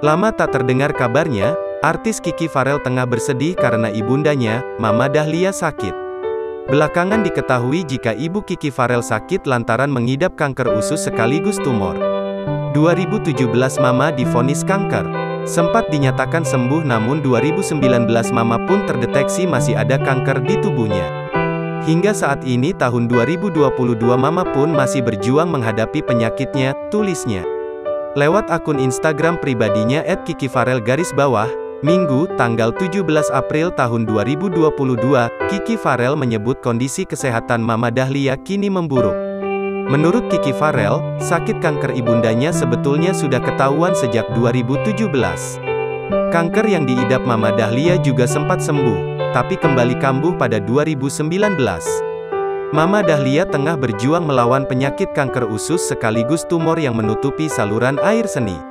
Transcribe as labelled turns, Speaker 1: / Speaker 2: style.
Speaker 1: Lama tak terdengar kabarnya, artis Kiki Farel tengah bersedih karena ibundanya, Mama Dahlia sakit. Belakangan diketahui jika ibu Kiki Farel sakit lantaran mengidap kanker usus sekaligus tumor. 2017 Mama divonis kanker. Sempat dinyatakan sembuh namun 2019 Mama pun terdeteksi masih ada kanker di tubuhnya. Hingga saat ini tahun 2022 Mama pun masih berjuang menghadapi penyakitnya, tulisnya. Lewat akun Instagram pribadinya @kikifarel_, Minggu, tanggal 17 April tahun 2022, Kiki Farel menyebut kondisi kesehatan Mama Dahlia kini memburuk. Menurut Kiki Farel, sakit kanker ibundanya sebetulnya sudah ketahuan sejak 2017. Kanker yang diidap Mama Dahlia juga sempat sembuh, tapi kembali kambuh pada 2019. Mama Dahlia tengah berjuang melawan penyakit kanker usus sekaligus tumor yang menutupi saluran air seni.